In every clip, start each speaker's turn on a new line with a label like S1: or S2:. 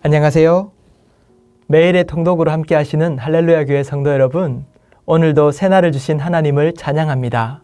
S1: 안녕하세요. 매일의 통독으로 함께 하시는 할렐루야 교회 성도 여러분, 오늘도 새날을 주신 하나님을 찬양합니다.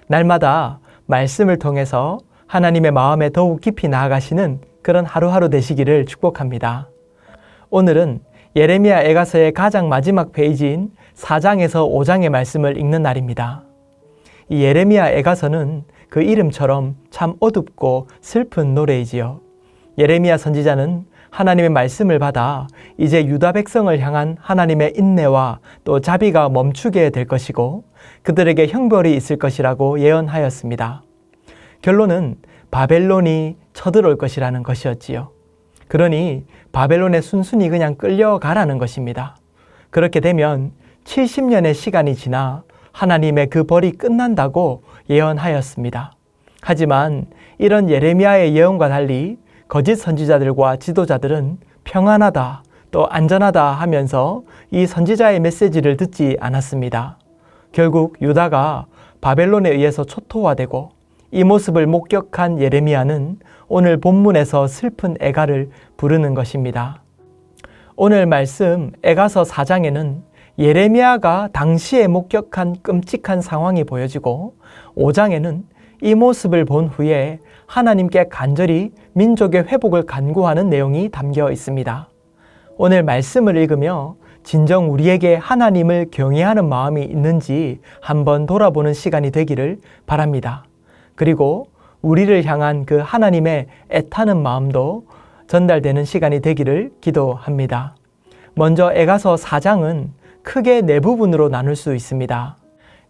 S1: 날마다 말씀을 통해서 하나님의 마음에 더욱 깊이 나아가시는 그런 하루하루 되시기를 축복합니다. 오늘은 예레미야 애가서의 가장 마지막 페이지인 4장에서 5장의 말씀을 읽는 날입니다. 이 예레미야 애가서는 그 이름처럼 참 어둡고 슬픈 노래이지요. 예레미야 선지자는 하나님의 말씀을 받아 이제 유다 백성을 향한 하나님의 인내와 또 자비가 멈추게 될 것이고 그들에게 형벌이 있을 것이라고 예언하였습니다. 결론은 바벨론이 쳐들어올 것이라는 것이었지요. 그러니 바벨론에 순순히 그냥 끌려가라는 것입니다. 그렇게 되면 70년의 시간이 지나 하나님의 그 벌이 끝난다고 예언하였습니다. 하지만 이런 예레미야의 예언과 달리 거짓 선지자들과 지도자들은 평안하다, 또 안전하다 하면서 이 선지자의 메시지를 듣지 않았습니다. 결국 유다가 바벨론에 의해서 초토화되고 이 모습을 목격한 예레미야는 오늘 본문에서 슬픈 애가를 부르는 것입니다. 오늘 말씀 애가서 4장에는 예레미야가 당시에 목격한 끔찍한 상황이 보여지고 5장에는 이 모습을 본 후에 하나님께 간절히 민족의 회복을 간구하는 내용이 담겨 있습니다. 오늘 말씀을 읽으며 진정 우리에게 하나님을 경외하는 마음이 있는지 한번 돌아보는 시간이 되기를 바랍니다. 그리고 우리를 향한 그 하나님의 애타는 마음도 전달되는 시간이 되기를 기도합니다. 먼저 애가서 4장은 크게 네 부분으로 나눌 수 있습니다.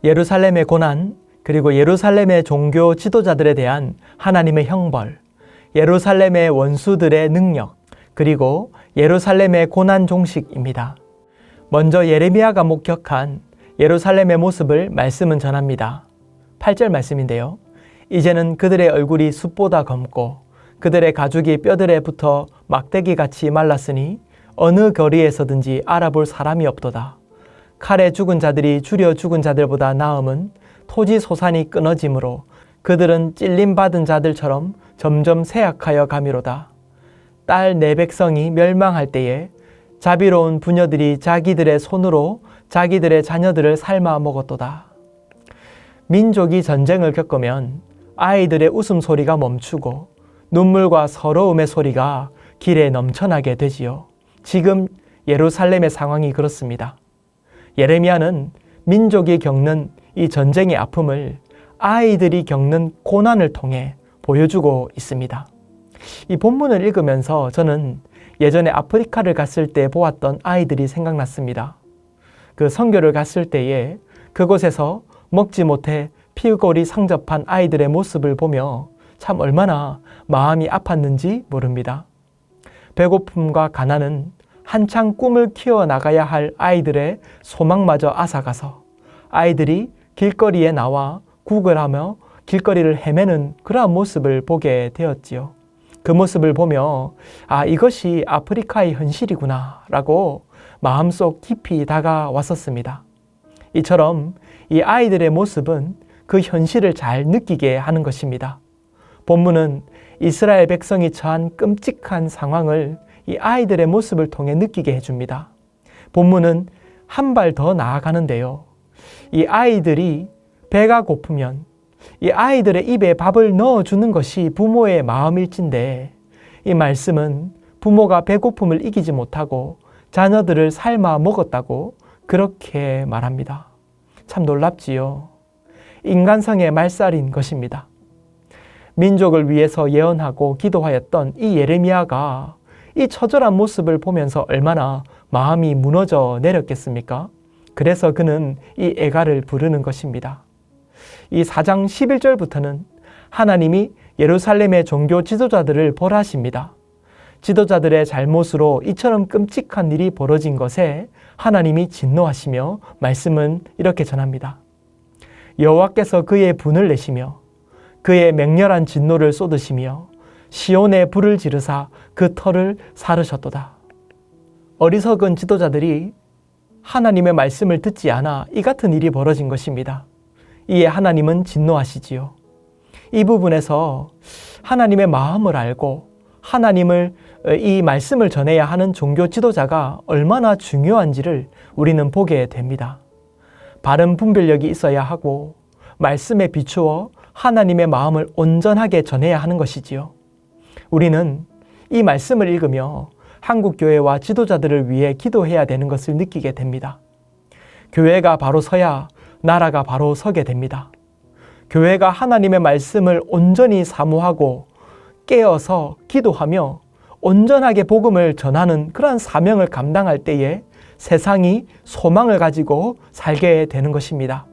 S1: 예루살렘의 고난, 그리고 예루살렘의 종교 지도자들에 대한 하나님의 형벌, 예루살렘의 원수들의 능력, 그리고 예루살렘의 고난 종식입니다. 먼저 예레미야가 목격한 예루살렘의 모습을 말씀은 전합니다. 8절 말씀인데요. 이제는 그들의 얼굴이 숯보다 검고 그들의 가죽이 뼈들에 붙어 막대기같이 말랐으니 어느 거리에서든지 알아볼 사람이 없도다. 칼에 죽은 자들이 줄여 죽은 자들보다 나음은 토지 소산이 끊어짐으로 그들은 찔림받은 자들처럼 점점 쇠약하여 가미로다. 딸 내 백성이 멸망할 때에 자비로운 부녀들이 자기들의 손으로 자기들의 자녀들을 삶아 먹었도다. 민족이 전쟁을 겪으면 아이들의 웃음소리가 멈추고 눈물과 서러움의 소리가 길에 넘쳐나게 되지요. 지금 예루살렘의 상황이 그렇습니다. 예레미야는 민족이 겪는 이 전쟁의 아픔을 아이들이 겪는 고난을 통해 보여주고 있습니다. 이 본문을 읽으면서 저는 예전에 아프리카를 갔을 때 보았던 아이들이 생각났습니다. 그 선교를 갔을 때에 그곳에서 먹지 못해 피골이 상접한 아이들의 모습을 보며 참 얼마나 마음이 아팠는지 모릅니다. 배고픔과 가난은 한창 꿈을 키워나가야 할 아이들의 소망마저 앗아가서 아이들이 길거리에 나와 구걸하며 길거리를 헤매는 그러한 모습을 보게 되었지요. 그 모습을 보며 이것이 아프리카의 현실이구나 라고 마음속 깊이 다가왔었습니다. 이처럼 이 아이들의 모습은 그 현실을 잘 느끼게 하는 것입니다. 본문은 이스라엘 백성이 처한 끔찍한 상황을 이 아이들의 모습을 통해 느끼게 해줍니다. 본문은 한 발 더 나아가는데요. 이 아이들이 배가 고프면 이 아이들의 입에 밥을 넣어주는 것이 부모의 마음일진데 이 말씀은 부모가 배고픔을 이기지 못하고 자녀들을 삶아 먹었다고 그렇게 말합니다. 참 놀랍지요. 인간성의 말살인 것입니다. 민족을 위해서 예언하고 기도하였던 이 예레미야가 이 처절한 모습을 보면서 얼마나 마음이 무너져 내렸겠습니까? 그래서 그는 이 애가를 부르는 것입니다. 이 4장 11절부터는 하나님이 예루살렘의 종교 지도자들을 벌하십니다. 지도자들의 잘못으로 이처럼 끔찍한 일이 벌어진 것에 하나님이 진노하시며 말씀은 이렇게 전합니다. 여호와께서 그의 분을 내시며 그의 맹렬한 진노를 쏟으시며 시온에 불을 지르사 그 터를 사르셨도다. 어리석은 지도자들이 하나님의 말씀을 듣지 않아 이 같은 일이 벌어진 것입니다. 이에 하나님은 진노하시지요. 이 부분에서 하나님의 마음을 알고 하나님을 이 말씀을 전해야 하는 종교 지도자가 얼마나 중요한지를 우리는 보게 됩니다. 바른 분별력이 있어야 하고 말씀에 비추어 하나님의 마음을 온전하게 전해야 하는 것이지요. 우리는 이 말씀을 읽으며 한국교회와 지도자들을 위해 기도해야 되는 것을 느끼게 됩니다. 교회가 바로 서야 나라가 바로 서게 됩니다. 교회가 하나님의 말씀을 온전히 사모하고 깨어서 기도하며 온전하게 복음을 전하는 그러한 사명을 감당할 때에 세상이 소망을 가지고 살게 되는 것입니다.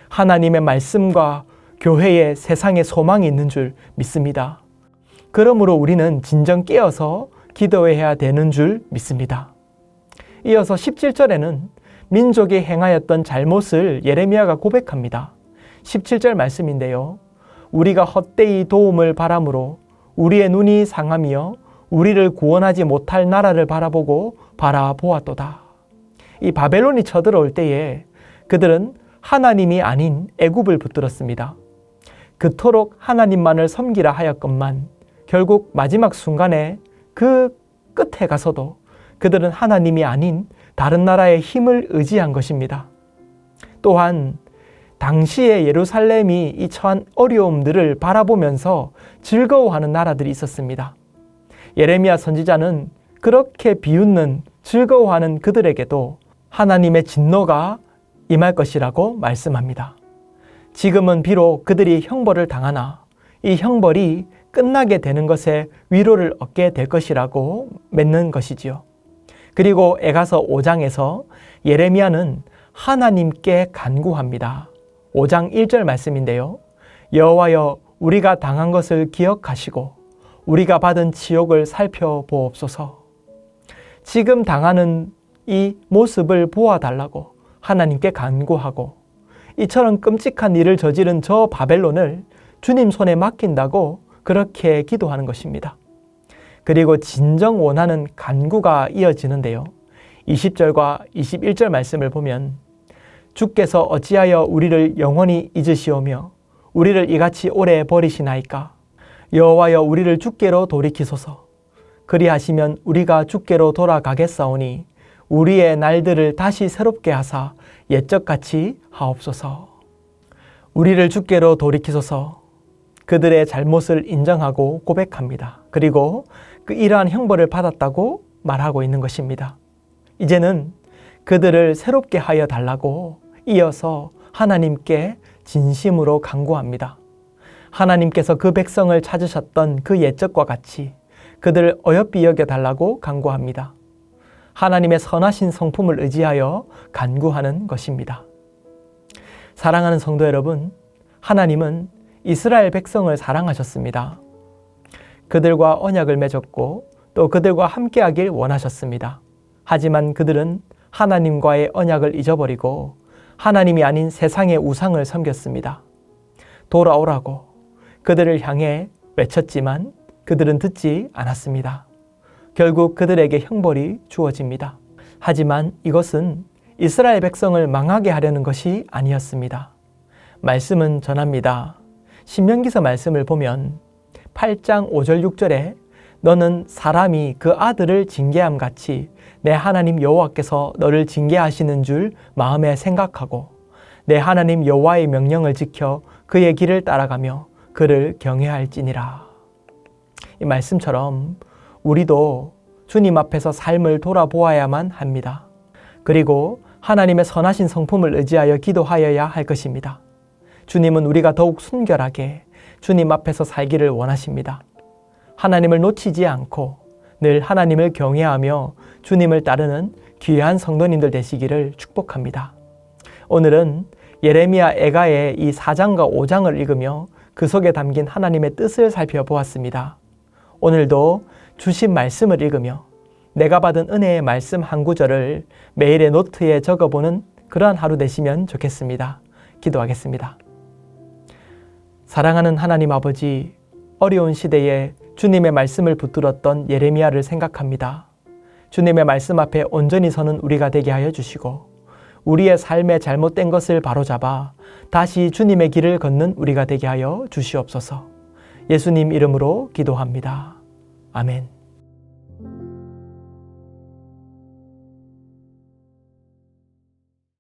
S1: 하나님의 말씀과 교회에 세상에 소망이 있는 줄 믿습니다. 그러므로 우리는 진정 깨어서 기도해야 되는 줄 믿습니다. 이어서 17절에는 민족이 행하였던 잘못을 예레미야가 고백합니다. 17절 말씀인데요. 우리가 헛되이 도움을 바람으로 우리의 눈이 상하며 우리를 구원하지 못할 나라를 바라보았도다. 이 바벨론이 쳐들어올 때에 그들은 하나님이 아닌 애굽을 붙들었습니다. 그토록 하나님만을 섬기라 하였건만 결국 마지막 순간에 그 끝에 가서도 그들은 하나님이 아닌 다른 나라의 힘을 의지한 것입니다. 또한 당시의 예루살렘이 이 처한 어려움들을 바라보면서 즐거워하는 나라들이 있었습니다. 예레미야 선지자는 그렇게 비웃는 즐거워하는 그들에게도 하나님의 진노가 임할 것이라고 말씀합니다. 지금은 비록 그들이 형벌을 당하나 이 형벌이 끝나게 되는 것에 위로를 얻게 될 것이라고 맺는 것이지요. 그리고 에가서 5장에서 예레미야는 하나님께 간구합니다. 5장 1절 말씀인데요. 여호와여 우리가 당한 것을 기억하시고 우리가 받은 치욕을 살펴보옵소서. 지금 당하는 이 모습을 보아달라고 하나님께 간구하고 이처럼 끔찍한 일을 저지른 저 바벨론을 주님 손에 맡긴다고 그렇게 기도하는 것입니다. 그리고 진정 원하는 간구가 이어지는데요. 20절과 21절 말씀을 보면 주께서 어찌하여 우리를 영원히 잊으시오며 우리를 이같이 오래 버리시나이까? 여호와여 우리를 주께로 돌이키소서. 그리하시면 우리가 주께로 돌아가겠사오니 우리의 날들을 다시 새롭게 하사 옛적같이 하옵소서. 우리를 주께로 돌이키소서. 그들의 잘못을 인정하고 고백합니다. 그리고 이러한 형벌을 받았다고 말하고 있는 것입니다. 이제는 그들을 새롭게 하여 달라고 이어서 하나님께 진심으로 간구합니다. 하나님께서 그 백성을 찾으셨던 그 옛적과 같이 그들을 어여삐 여겨달라고 간구합니다. 하나님의 선하신 성품을 의지하여 간구하는 것입니다. 사랑하는 성도 여러분, 하나님은 이스라엘 백성을 사랑하셨습니다. 그들과 언약을 맺었고 또 그들과 함께하길 원하셨습니다. 하지만 그들은 하나님과의 언약을 잊어버리고 하나님이 아닌 세상의 우상을 섬겼습니다. 돌아오라고 그들을 향해 외쳤지만 그들은 듣지 않았습니다. 결국 그들에게 형벌이 주어집니다. 하지만 이것은 이스라엘 백성을 망하게 하려는 것이 아니었습니다. 말씀은 전합니다. 신명기서 말씀을 보면 8장 5절 6절에 너는 사람이 그 아들을 징계함 같이 내 하나님 여호와께서 너를 징계하시는 줄 마음에 생각하고 내 하나님 여호와의 명령을 지켜 그의 길을 따라가며 그를 경외할지니라. 이 말씀처럼 우리도 주님 앞에서 삶을 돌아보아야만 합니다. 그리고 하나님의 선하신 성품을 의지하여 기도하여야 할 것입니다. 주님은 우리가 더욱 순결하게 주님 앞에서 살기를 원하십니다. 하나님을 놓치지 않고 늘 하나님을 경외하며 주님을 따르는 귀한 성도님들 되시기를 축복합니다. 오늘은 예레미야 에가의 이 4장과 5장을 읽으며 그 속에 담긴 하나님의 뜻을 살펴보았습니다. 오늘도 주신 말씀을 읽으며 내가 받은 은혜의 말씀 한 구절을 매일의 노트에 적어보는 그러한 하루 되시면 좋겠습니다. 기도하겠습니다. 사랑하는 하나님 아버지, 어려운 시대에 주님의 말씀을 붙들었던 예레미야를 생각합니다. 주님의 말씀 앞에 온전히 서는 우리가 되게 하여 주시고 우리의 삶에 잘못된 것을 바로잡아 다시 주님의 길을 걷는 우리가 되게 하여 주시옵소서. 예수님 이름으로 기도합니다. 아멘.